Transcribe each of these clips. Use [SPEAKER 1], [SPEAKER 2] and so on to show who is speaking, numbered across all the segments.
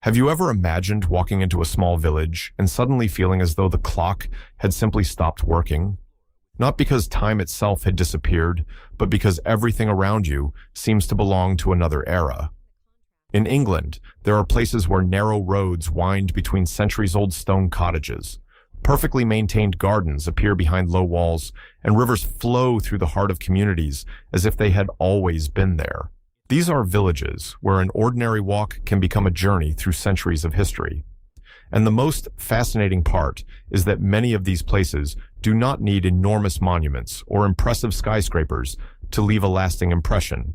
[SPEAKER 1] Have you ever imagined walking into a small village and suddenly feeling as though the clock had simply stopped working? Not because time itself had disappeared, but because everything around you seems to belong to another era. In England, there are places where narrow roads wind between centuries-old stone cottages. Perfectly maintained gardens appear behind low walls, and rivers flow through the heart of communities as if they had always been there. These are villages where an ordinary walk can become a journey through centuries of history. And the most fascinating part is that many of these places do not need enormous monuments or impressive skyscrapers to leave a lasting impression.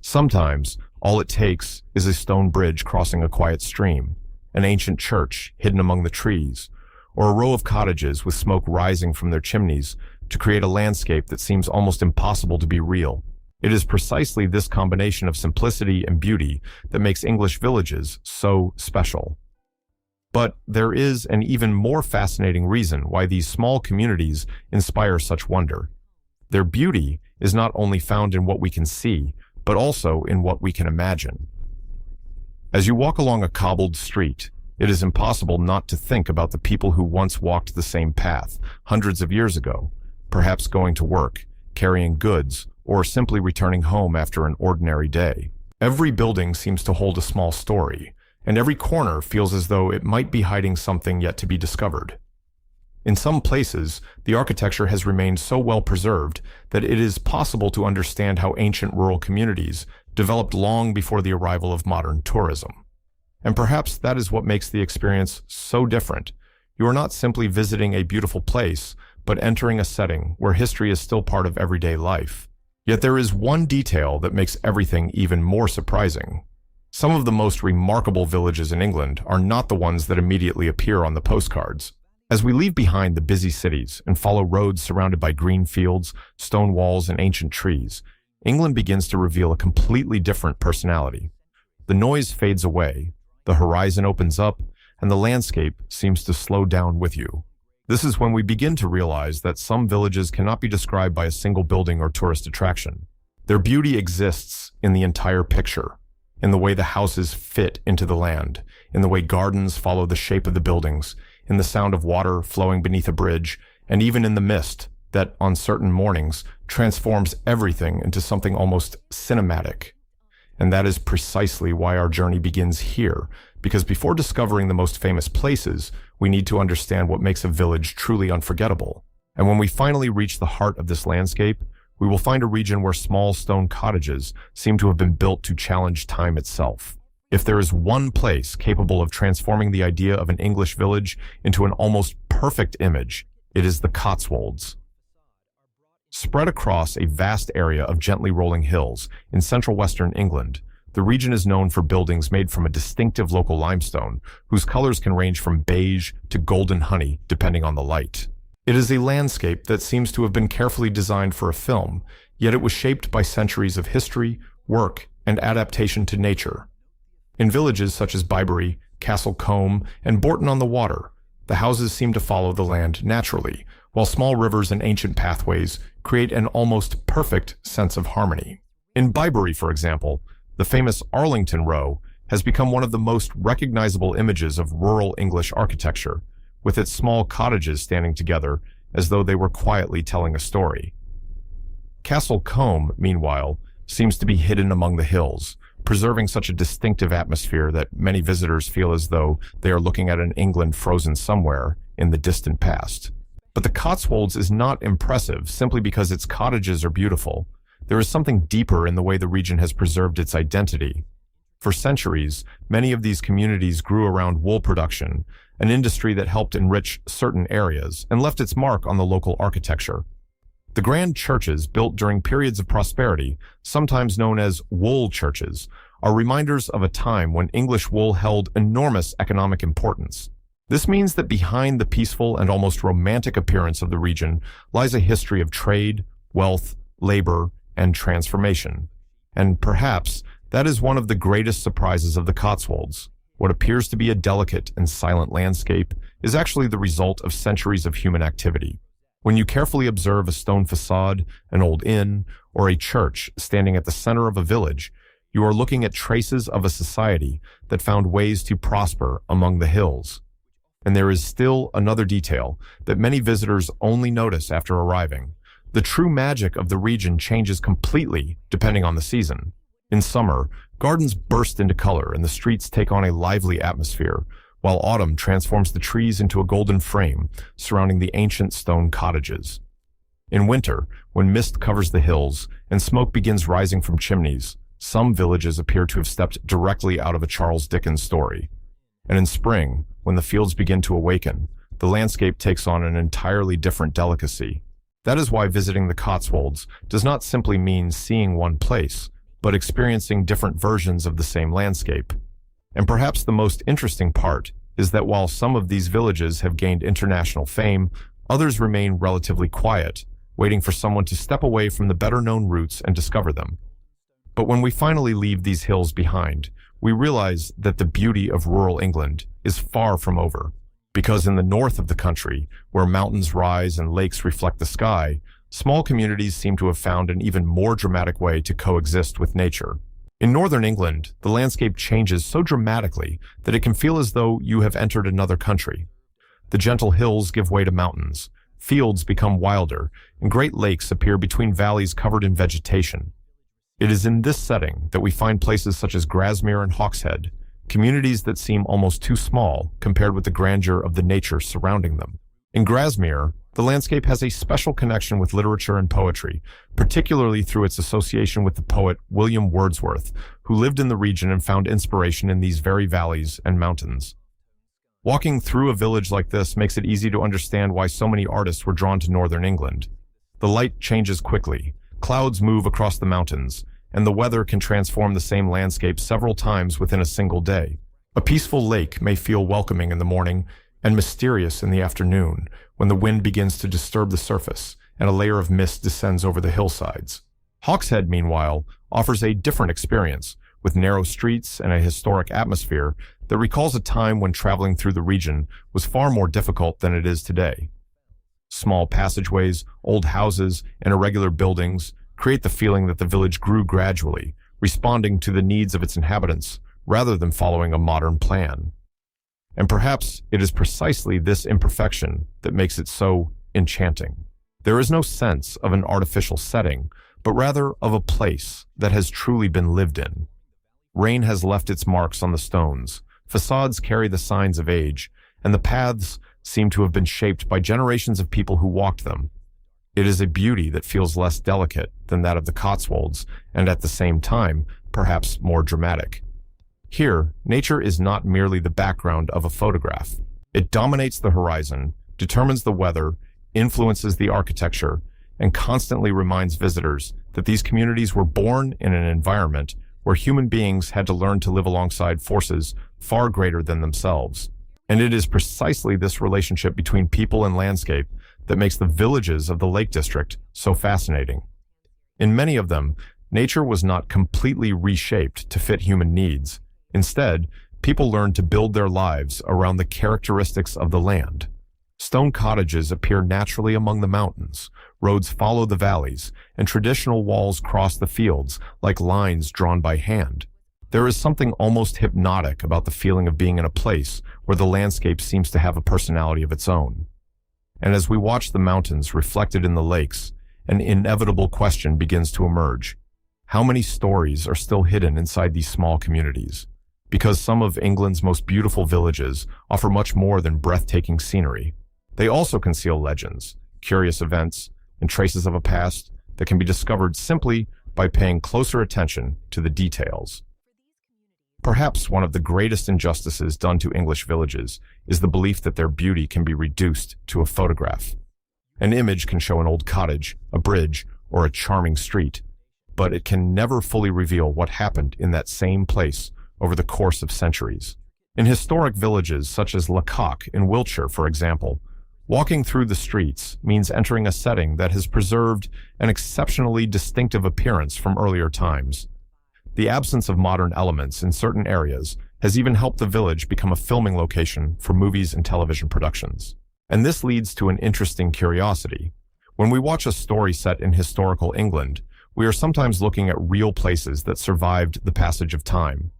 [SPEAKER 1] Sometimes, all it takes is a stone bridge crossing a quiet stream, an ancient church hidden among the trees, or a row of cottages with smoke rising from their chimneys to create a landscape that seems almost impossible to be real. It is precisely this combination of simplicity and beauty that makes English villages so special. But there is an even more fascinating reason why these small communities inspire such wonder. Their beauty is not only found in what we can see, but also in what we can imagine. As you walk along a cobbled street, it is impossible not to think about the people who once walked the same path hundreds of years ago, perhaps going to work, carrying goods, or simply returning home after an ordinary day. Every building seems to hold a small story, and every corner feels as though it might be hiding something yet to be discovered. In some places, the architecture has remained so well preserved that it is possible to understand how ancient rural communities developed long before the arrival of modern tourism. And perhaps that is what makes the experience so different. You are not simply visiting a beautiful place, but entering a setting where history is still part of everyday life. Yet there is one detail that makes everything even more surprising. Some of the most remarkable villages in England are not the ones that immediately appear on the postcards. As we leave behind the busy cities and follow roads surrounded by green fields, stone walls, and ancient trees, England begins to reveal a completely different personality. The noise fades away, the horizon opens up, and the landscape seems to slow down with you. This is when we begin to realize that some villages cannot be described by a single building or tourist attraction. Their beauty exists in the entire picture, in the way the houses fit into the land, in the way gardens follow the shape of the buildings, in the sound of water flowing beneath a bridge, and even in the mist that, on certain mornings, transforms everything into something almost cinematic. And that is precisely why our journey begins here, because before discovering the most famous places, we need to understand what makes a village truly unforgettable. And when we finally reach the heart of this landscape, we will find a region where small stone cottages seem to have been built to challenge time itself. If there is one place capable of transforming the idea of an English village into an almost perfect image, it is the Cotswolds. Spread across a vast area of gently rolling hills in central western England, the region is known for buildings made from a distinctive local limestone, whose colors can range from beige to golden honey, depending on the light. It is a landscape that seems to have been carefully designed for a film, yet it was shaped by centuries of history, work, and adaptation to nature. In villages such as Bibury, Castle Combe, and Bourton-on-the-Water, the houses seem to follow the land naturally, while small rivers and ancient pathways create an almost perfect sense of harmony. In Bibury, for example, the famous Arlington Row has become one of the most recognizable images of rural English architecture, with its small cottages standing together as though they were quietly telling a story. Castle Combe, meanwhile, seems to be hidden among the hills, preserving such a distinctive atmosphere that many visitors feel as though they are looking at an England frozen somewhere in the distant past. But the Cotswolds is not impressive simply because its cottages are beautiful. There is something deeper in the way the region has preserved its identity. For centuries, many of these communities grew around wool production, an industry that helped enrich certain areas and left its mark on the local architecture. The grand churches built during periods of prosperity, sometimes known as wool churches, are reminders of a time when English wool held enormous economic importance. This means that behind the peaceful and almost romantic appearance of the region lies a history of trade, wealth, labor, and transformation. And perhaps that is one of the greatest surprises of the Cotswolds. What appears to be a delicate and silent landscape is actually the result of centuries of human activity. When you carefully observe a stone facade, an old inn, or a church standing at the center of a village, You are looking at traces of a society that found ways to prosper among the hills. And there is still another detail that many visitors only notice after arriving. The true magic of the region changes completely depending on the season. In summer, gardens burst into color and the streets take on a lively atmosphere, while autumn transforms the trees into a golden frame surrounding the ancient stone cottages. In winter, when mist covers the hills and smoke begins rising from chimneys, some villages appear to have stepped directly out of a Charles Dickens story. And in spring, when the fields begin to awaken, the landscape takes on an entirely different delicacy. That is why visiting the Cotswolds does not simply mean seeing one place, but experiencing different versions of the same landscape. And perhaps the most interesting part is that while some of these villages have gained international fame, others remain relatively quiet, waiting for someone to step away from the better-known routes and discover them. But when we finally leave these hills behind, we realize that the beauty of rural England is far from over. Because in the north of the country, where mountains rise and lakes reflect the sky, small communities seem to have found an even more dramatic way to coexist with nature. In northern England, the landscape changes so dramatically that it can feel as though you have entered another country. The gentle hills give way to mountains, fields become wilder, and great lakes appear between valleys covered in vegetation. It is in this setting that we find places such as Grasmere and Hawkshead, communities that seem almost too small compared with the grandeur of the nature surrounding them. In Grasmere, the landscape has a special connection with literature and poetry, particularly through its association with the poet William Wordsworth, who lived in the region and found inspiration in these very valleys and mountains. Walking through a village like this makes it easy to understand why so many artists were drawn to northern England. The light changes quickly, clouds move across the mountains, and the weather can transform the same landscape several times within a single day. A peaceful lake may feel welcoming in the morning and mysterious in the afternoon when the wind begins to disturb the surface and a layer of mist descends over the hillsides. Hawkshead, meanwhile, offers a different experience, with narrow streets and a historic atmosphere that recalls a time when traveling through the region was far more difficult than it is today. Small passageways, old houses, and irregular buildings create the feeling that the village grew gradually, responding to the needs of its inhabitants rather than following a modern plan. And perhaps it is precisely this imperfection that makes it so enchanting. There is no sense of an artificial setting, but rather of a place that has truly been lived in. Rain has left its marks on the stones, facades carry the signs of age, and the paths seem to have been shaped by generations of people who walked them. It is a beauty that feels less delicate than that of the Cotswolds, and at the same time, perhaps more dramatic. Here, nature is not merely the background of a photograph. It dominates the horizon, determines the weather, influences the architecture, and constantly reminds visitors that these communities were born in an environment where human beings had to learn to live alongside forces far greater than themselves. And it is precisely this relationship between people and landscape that makes the villages of the Lake District so fascinating. In many of them, nature was not completely reshaped to fit human needs. Instead, people learned to build their lives around the characteristics of the land. Stone cottages appear naturally among the mountains, roads follow the valleys, and traditional walls cross the fields like lines drawn by hand. There is something almost hypnotic about the feeling of being in a place where the landscape seems to have a personality of its own. And as we watch the mountains reflected in the lakes, an inevitable question begins to emerge. How many stories are still hidden inside these small communities? Because some of England's most beautiful villages offer much more than breathtaking scenery. They also conceal legends, curious events, and traces of a past that can be discovered simply by paying closer attention to the details. Perhaps one of the greatest injustices done to English villages is the belief that their beauty can be reduced to a photograph. An image can show an old cottage, a bridge, or a charming street, but it can never fully reveal what happened in that same place over the course of centuries. In historic villages such as Lacock in Wiltshire, for example, walking through the streets means entering a setting that has preserved an exceptionally distinctive appearance from earlier times. The absence of modern elements in certain areas has even helped the village become a filming location for movies and television productions. And this leads to an interesting curiosity. When we watch a story set in historical England, we are sometimes looking at real places that survived the passage of time.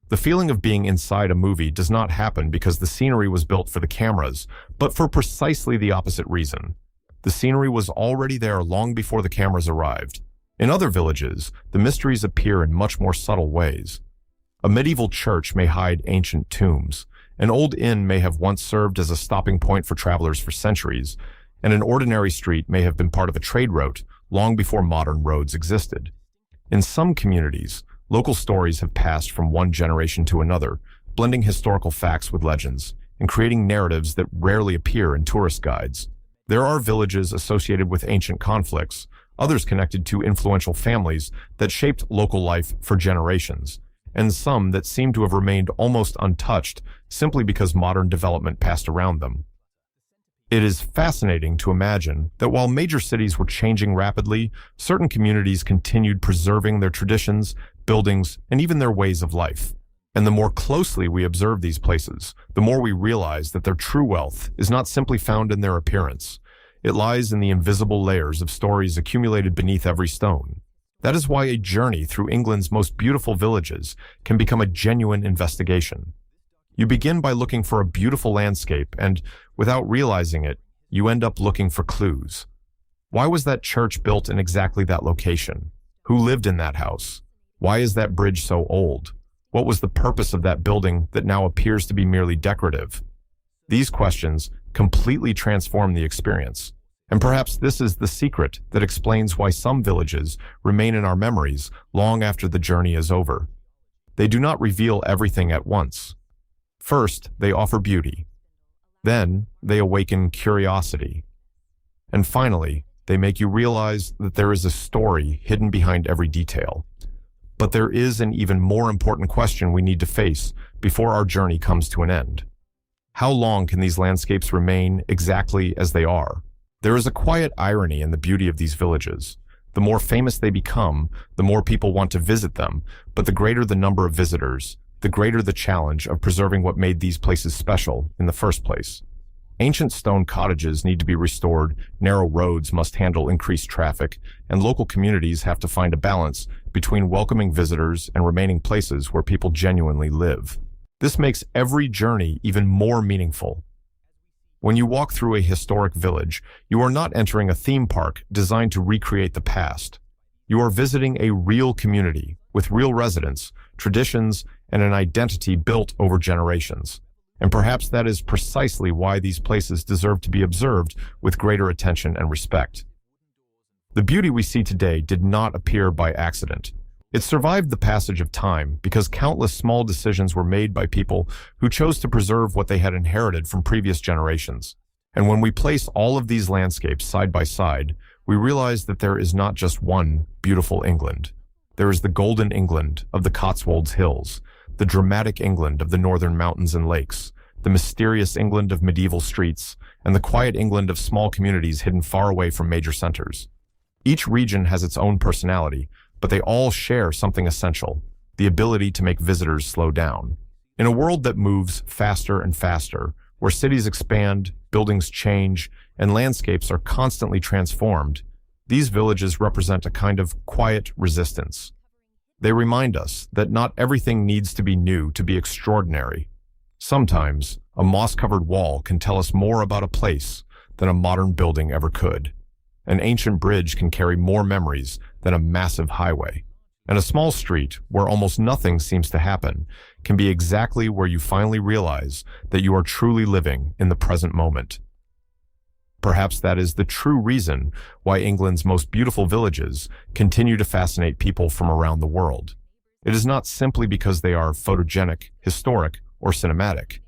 [SPEAKER 1] The feeling of being inside a movie does not happen because the scenery was built for the cameras, but for precisely the opposite reason. The scenery was already there long before the cameras arrived. In other villages, the mysteries appear in much more subtle ways. A medieval church may hide ancient tombs. An old inn may have once served as a stopping point for travelers for centuries, and an ordinary street may have been part of a trade route long before modern roads existed. In some communities, local stories have passed from one generation to another, blending historical facts with legends, and creating narratives that rarely appear in tourist guides. There are villages associated with ancient conflicts, others connected to influential families that shaped local life for generations, and some that seem to have remained almost untouched simply because modern development passed around them. It is fascinating to imagine that while major cities were changing rapidly, certain communities continued preserving their traditions, buildings, and even their ways of life. And the more closely we observe these places, the more we realize that their true wealth is not simply found in their appearance. It lies in the invisible layers of stories accumulated beneath every stone. That is why a journey through England's most beautiful villages can become a genuine investigation. You begin by looking for a beautiful landscape, and without realizing it, you end up looking for clues. Why was that church built in exactly that location? Who lived in that house? Why is that bridge so old? What was the purpose of that building that now appears to be merely decorative? These questions completely transform the experience. And perhaps this is the secret that explains why some villages remain in our memories long after the journey is over. They do not reveal everything at once. First, they offer beauty. Then, they awaken curiosity. And finally, they make you realize that there is a story hidden behind every detail. But there is an even more important question we need to face before our journey comes to an end. How long can these landscapes remain exactly as they are? There is a quiet irony in the beauty of these villages. The more famous they become, the more people want to visit them, but the greater the number of visitors, the greater the challenge of preserving what made these places special in the first place. Ancient stone cottages need to be restored, narrow roads must handle increased traffic, and local communities have to find a balance between welcoming visitors and remaining places where people genuinely live. This makes every journey even more meaningful. When you walk through a historic village, you are not entering a theme park designed to recreate the past. You are visiting a real community with real residents, traditions, and an identity built over generations. And perhaps that is precisely why these places deserve to be observed with greater attention and respect. The beauty we see today did not appear by accident. It survived the passage of time because countless small decisions were made by people who chose to preserve what they had inherited from previous generations. And when we place all of these landscapes side by side, we realize that there is not just one beautiful England. There is the golden England of the Cotswolds hills, the dramatic England of the northern mountains and lakes, the mysterious England of medieval streets, and the quiet England of small communities hidden far away from major centers. Each region has its own personality, but they all share something essential: the ability to make visitors slow down. In a world that moves faster and faster, where cities expand, buildings change, and landscapes are constantly transformed, these villages represent a kind of quiet resistance. They remind us that not everything needs to be new to be extraordinary. Sometimes, a moss-covered wall can tell us more about a place than a modern building ever could. An ancient bridge can carry more memories than a massive highway. And a small street, where almost nothing seems to happen, can be exactly where you finally realize that you are truly living in the present moment. Perhaps that is the true reason why England's most beautiful villages continue to fascinate people from around the world. It is not simply because they are photogenic, historic, or cinematic.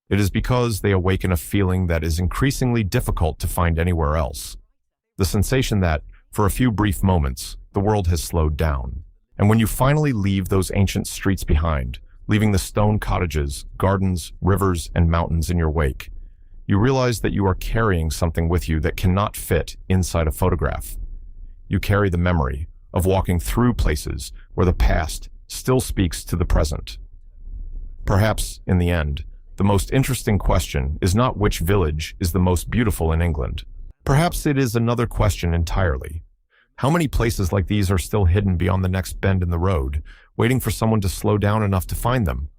[SPEAKER 1] It is because they awaken a feeling that is increasingly difficult to find anywhere else. The sensation that, for a few brief moments, the world has slowed down. And when you finally leave those ancient streets behind, leaving the stone cottages, gardens, rivers, and mountains in your wake, you realize that you are carrying something with you that cannot fit inside a photograph. You carry the memory of walking through places where the past still speaks to the present. Perhaps, in the end, the most interesting question is not which village is the most beautiful in England. Perhaps it is another question entirely. How many places like these are still hidden beyond the next bend in the road, waiting for someone to slow down enough to find them?